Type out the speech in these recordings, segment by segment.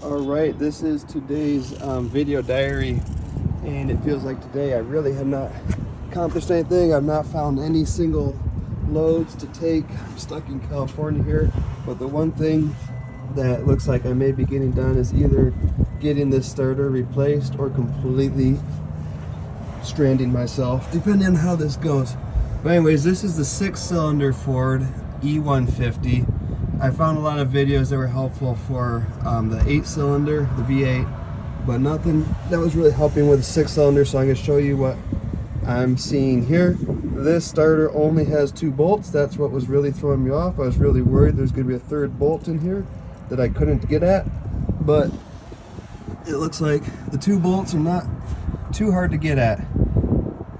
All right, this is today's video diary, and it feels like today I really have not accomplished anything. I've not found any single loads to take. I'm stuck in California here, but the one thing that looks like I may be getting done is either getting this starter replaced or completely stranding myself, depending on how this goes. But anyways, this is the 6-cylinder Ford E150. I found a lot of videos that were helpful for the 8-cylinder, the V8, but nothing that was really helping with the 6-cylinder, so I'm going to show you what I'm seeing here. This starter only has 2 bolts. That's what was really throwing me off. I was really worried there's going to be a third bolt in here that I couldn't get at, but it looks like the 2 bolts are not too hard to get at.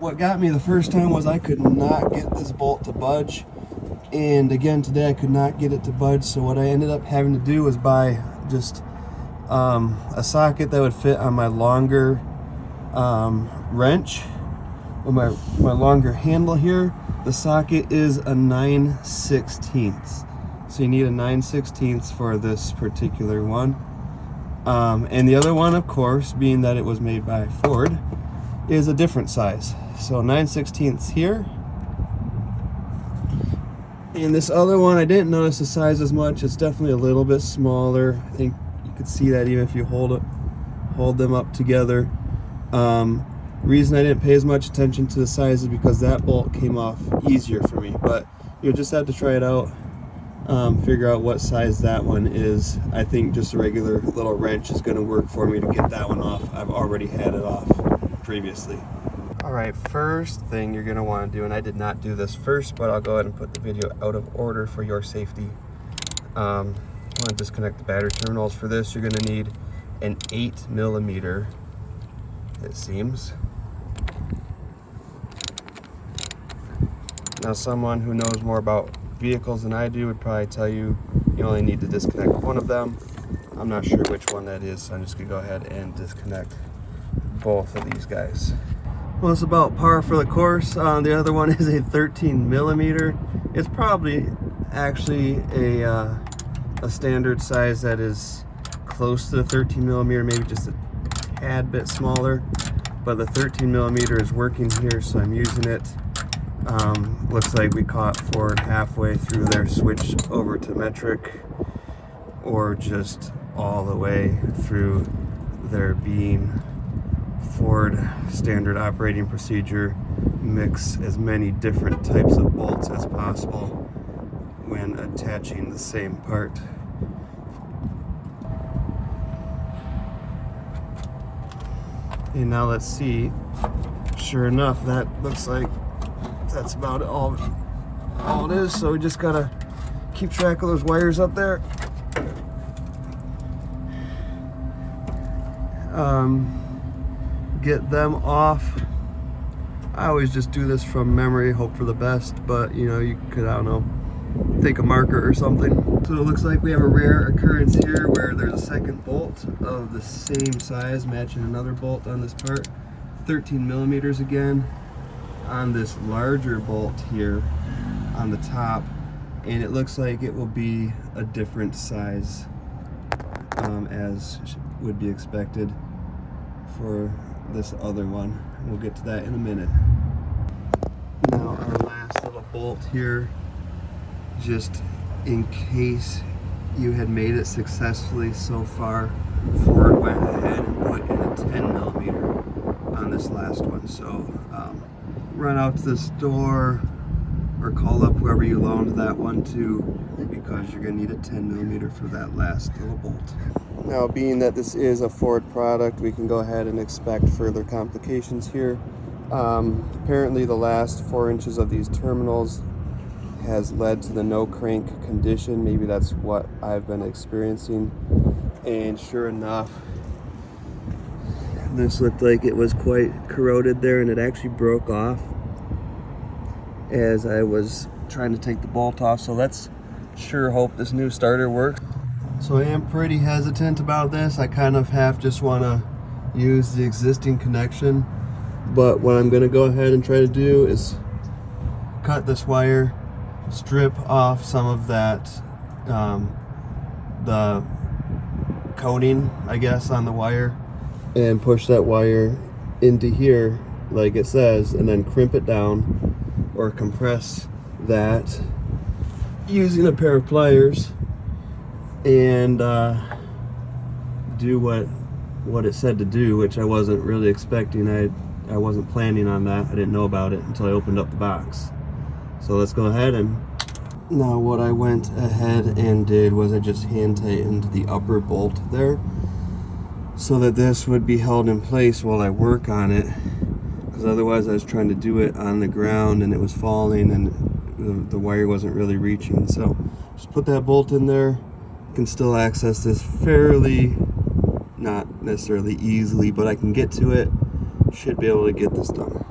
What got me the first time was I could not get this bolt to budge, and again today I could not get it to budge, so what I ended up having to do was buy just a socket that would fit on my longer wrench with my longer handle here. The socket is a 9/16, so you need a 9/16 for this particular one. And the other one, of course, being that it was made by Ford, is a different size. So 9/16 here. And this other one, I didn't notice the size as much. It's definitely a little bit smaller. I think you could see that even if you hold them up together. Reason I didn't pay as much attention to the size is because that bolt came off easier for me. But you'll just have to try it out. Figure out what size that one is. I think just a regular little wrench is going to work for me to get that one off. I've already had it off previously. Alright, first thing you're going to want to do, and I did not do this first, but I'll go ahead and put the video out of order for your safety. You want to disconnect the battery terminals. For this, you're going to need an 8mm, it seems. Now, someone who knows more about vehicles than I do would probably tell you you only need to disconnect one of them. I'm not sure which one that is, so I'm just going to go ahead and disconnect both of these guys. Well, it's about par for the course. The other one is a 13mm. It's probably actually a standard size that is close to the 13mm, maybe just a tad bit smaller. But the 13mm is working here, so I'm using it. Looks like we caught Ford halfway through their switch over to metric, or just all the way through their being Ford standard operating procedure. Mix as many different types of bolts as possible when attaching the same part. And now let's see, sure enough, that looks like that's about all it is. So we just gotta keep track of those wires up there. Get them off. I always just do this from memory, hope for the best, but you know, you could, I don't know, take a marker or something. So it looks like we have a rare occurrence here where there's a second bolt of the same size matching another bolt on this part. 13mm again on this larger bolt here on the top, and it looks like it will be a different size as would be expected for this other one. We'll get to that in a minute. Now our last little bolt here, just in case you had made it successfully so far, Ford went ahead and put in a 10mm on this last one. So run out to the store or call up whoever you loaned that one to, because you're going to need a 10mm for that last little bolt. Now, being that this is a Ford product, we can go ahead and expect further complications here. Apparently the last 4 inches of these terminals has led to the no crank condition. Maybe that's what I've been experiencing, and sure enough, this looked like it was quite corroded there, and it actually broke off as I was trying to take the bolt off. So let's sure hope this new starter works. So I am pretty hesitant about this. I kind of just want to use the existing connection, but what I'm going to go ahead and try to do is cut this wire, strip off some of that the coating, I guess, on the wire, and push that wire into here like it says, and then crimp it down or compress that using a pair of pliers, and do what it said to do, which I wasn't really expecting. I wasn't planning on that. I didn't know about it until I opened up the box. So let's go ahead. And now what I went ahead and did was I just hand tightened the upper bolt there so that this would be held in place while I work on it, because otherwise I was trying to do it on the ground and it was falling and the wire wasn't really reaching. So just put that bolt in there. I can still access this fairly, not necessarily easily, but I can get to it. Should be able to get this done.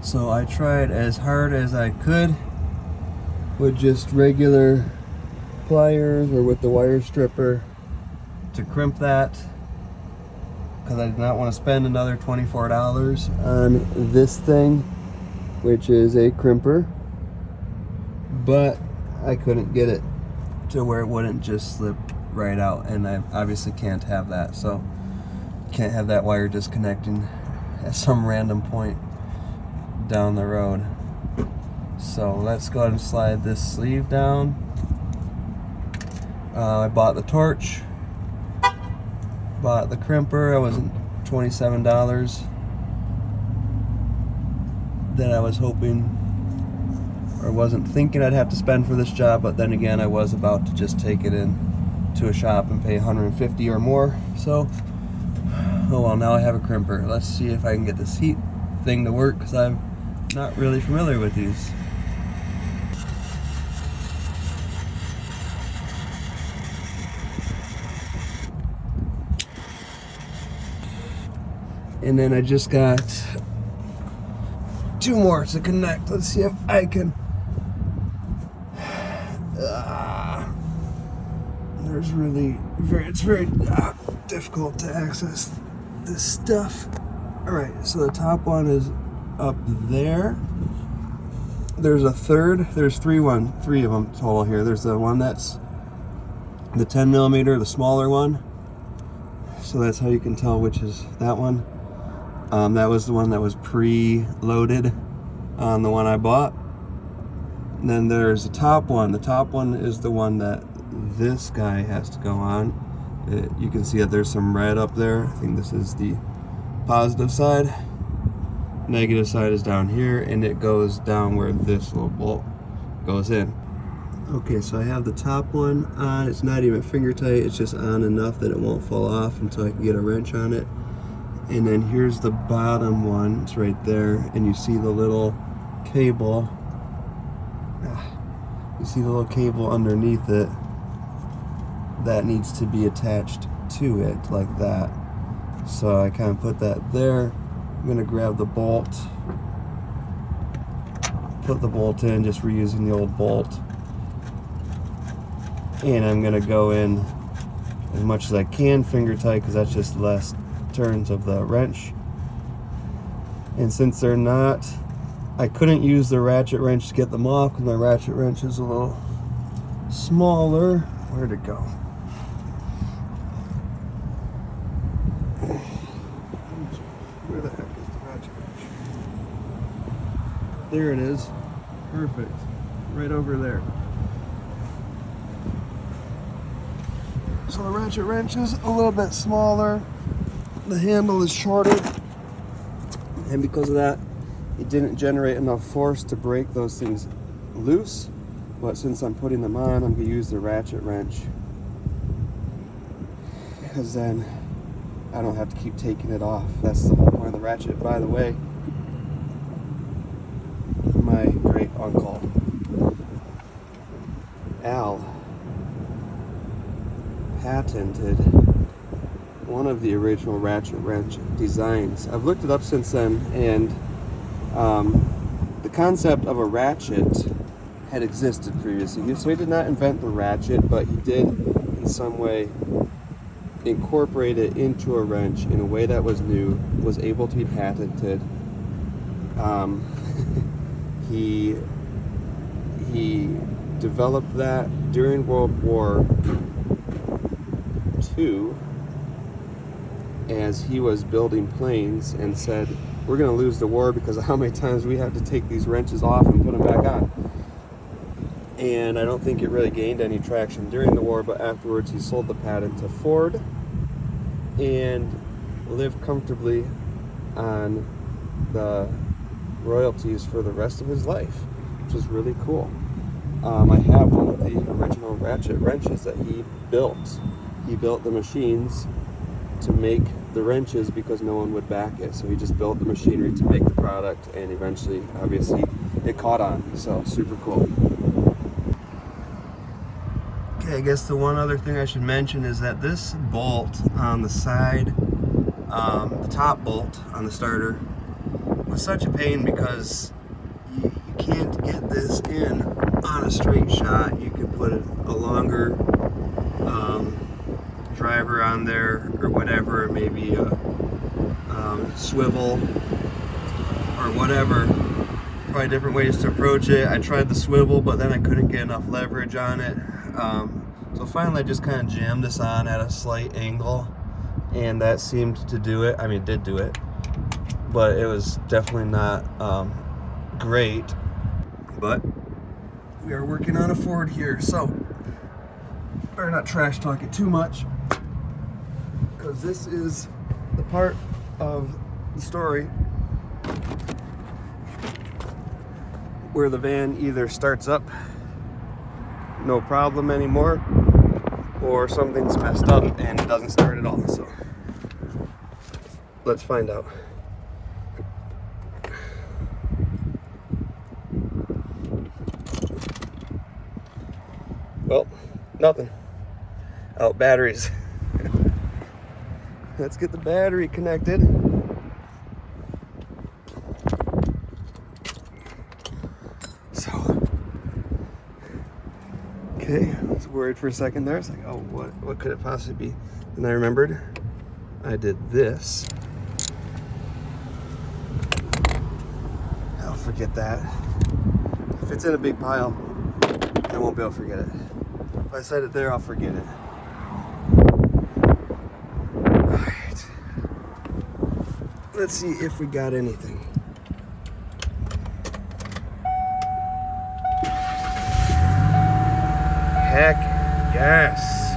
So I tried as hard as I could with just regular pliers or with the wire stripper to crimp that, because I did not want to spend another $24 on this thing, which is a crimper, but I couldn't get it to where it wouldn't just slip right out, and I obviously can't have that. So can't have that wire disconnecting at some random point down the road. So let's go ahead and slide this sleeve down. I bought the torch, bought the crimper. I was $27 that I was hoping, or wasn't thinking I'd have to spend for this job, but then again I was about to just take it in to a shop and pay $150 or more. So oh well, now I have a crimper. Let's see if I can get this heat thing to work, because I'm not really familiar with these. And then I just got 2 more to connect. Let's see if I can. There's really it's very difficult to access this stuff. All right, so the top one is up there. There's a third. There's three of them total here. There's the one that's the 10 millimeter, the smaller one. So that's how you can tell which is that one. That was the one that was pre-loaded on the one I bought. And then there's the top one. The top one is the one that this guy has to go on. You can see that there's some red up there. I think this is the positive side. Negative side is down here, and it goes down where this little bolt goes in. Okay, so I have the top one on. It's not even finger tight. It's just on enough that it won't fall off until I can get a wrench on it. And then here's the bottom one. It's right there, and you see the little cable. You see the little cable underneath it that needs to be attached to it like that. So I kind of put that there. I'm gonna grab the bolt, put the bolt in, just reusing the old bolt, and I'm gonna go in as much as I can finger tight, because that's just less turns of the wrench. And since they're not, I couldn't use the ratchet wrench to get them off, because my ratchet wrench is a little smaller. Where'd it go? Where the heck is the ratchet wrench? There it is. Perfect. Right over there. So the ratchet wrench is a little bit smaller. The handle is shorter. And because of that, it didn't generate enough force to break those things loose. But since I'm putting them on, I'm going to use the ratchet wrench, because then I don't have to keep taking it off. That's the whole point of the ratchet. By the way, my great uncle Al patented one of the original ratchet wrench designs. I've looked it up since then, and the concept of a ratchet had existed previously. So he did not invent the ratchet, but he did in some way incorporate it into a wrench in a way that was new, was able to be patented. He developed that during World War II as he was building planes, and said, we're going to lose the war because of how many times we have to take these wrenches off and put them back on. And I don't think it really gained any traction during the war, but afterwards he sold the patent to Ford and lived comfortably on the royalties for the rest of his life, which is really cool. I have one of the original ratchet wrenches that he built. He built the machines to make the wrenches because no one would back it. So he just built the machinery to make the product, and eventually, obviously, it caught on. So super cool. Okay, I guess the one other thing I should mention is that this bolt on the side, the top bolt on the starter, was such a pain because you can't get this in on a straight shot. You could put a longer driver on there or whatever, maybe a swivel or whatever. Probably different ways to approach it. I tried the swivel, but then I couldn't get enough leverage on it. So finally I just kind of jammed this on at a slight angle, and that seemed to do it. I mean, it did do it, but it was definitely not great. But we are working on a Ford here, so better not trash talk it too much, because this is the part of the story where the van either starts up no problem anymore, or something's messed up and it doesn't start at all. So let's find out. Well, nothing. Out batteries. Let's get the battery connected. So, okay, I was worried for a second there. It's like, oh, what could it possibly be? And I remembered I did this. I'll forget that. If it's in a big pile, I won't be able to forget it. If I set it there, I'll forget it. Alright. Let's see if we got anything. Heck yes.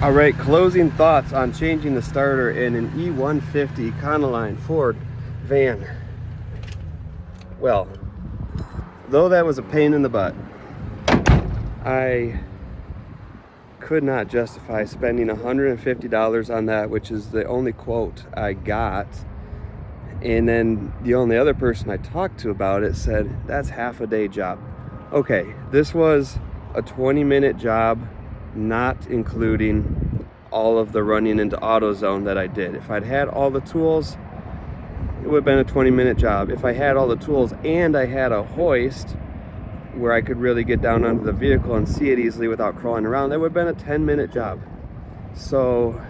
Alright, closing thoughts on changing the starter in an E150 ECONOLINE Ford van. Well, though that was a pain in the butt, I could not justify spending $150 on that, which is the only quote I got. And then the only other person I talked to about it said, that's half a day job. Okay, this was a 20-minute job, not including all of the running into AutoZone that I did. If I'd had all the tools, it would have been a 20-minute job. If I had all the tools and I had a hoist where I could really get down onto the vehicle and see it easily without crawling around, that would have been a 10-minute job. So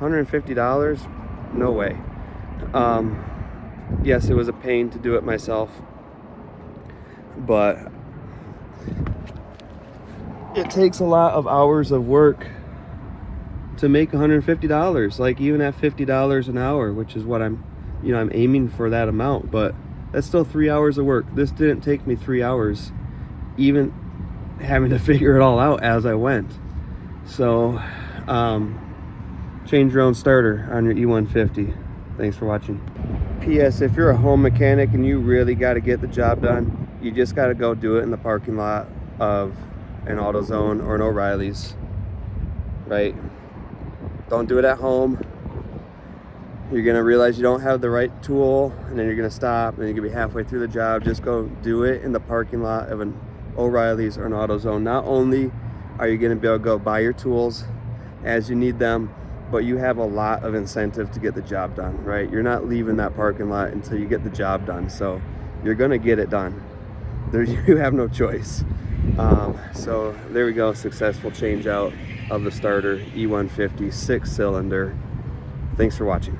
$150? No way. Yes, it was a pain to do it myself, but it takes a lot of hours of work to make $150. Like, even at $50 an hour, which is what I'm aiming for, that amount, but that's still 3 hours of work. This didn't take me 3 hours, even having to figure it all out as I went. So change your own starter on your E150. Thanks for watching. P.S. If you're a home mechanic and you really got to get the job done, you just got to go do it in the parking lot of an AutoZone or an O'Reilly's, right? Don't do it at home. You're gonna realize you don't have the right tool, and then you're gonna stop, and you're gonna be halfway through the job. Just go do it in the parking lot of an O'Reilly's or an AutoZone. Not only are you gonna be able to go buy your tools as you need them, but you have a lot of incentive to get the job done, right? You're not leaving that parking lot until you get the job done. So you're gonna get it done. You have no choice. So there we go, successful change out of the starter, E150 6-cylinder. Thanks for watching.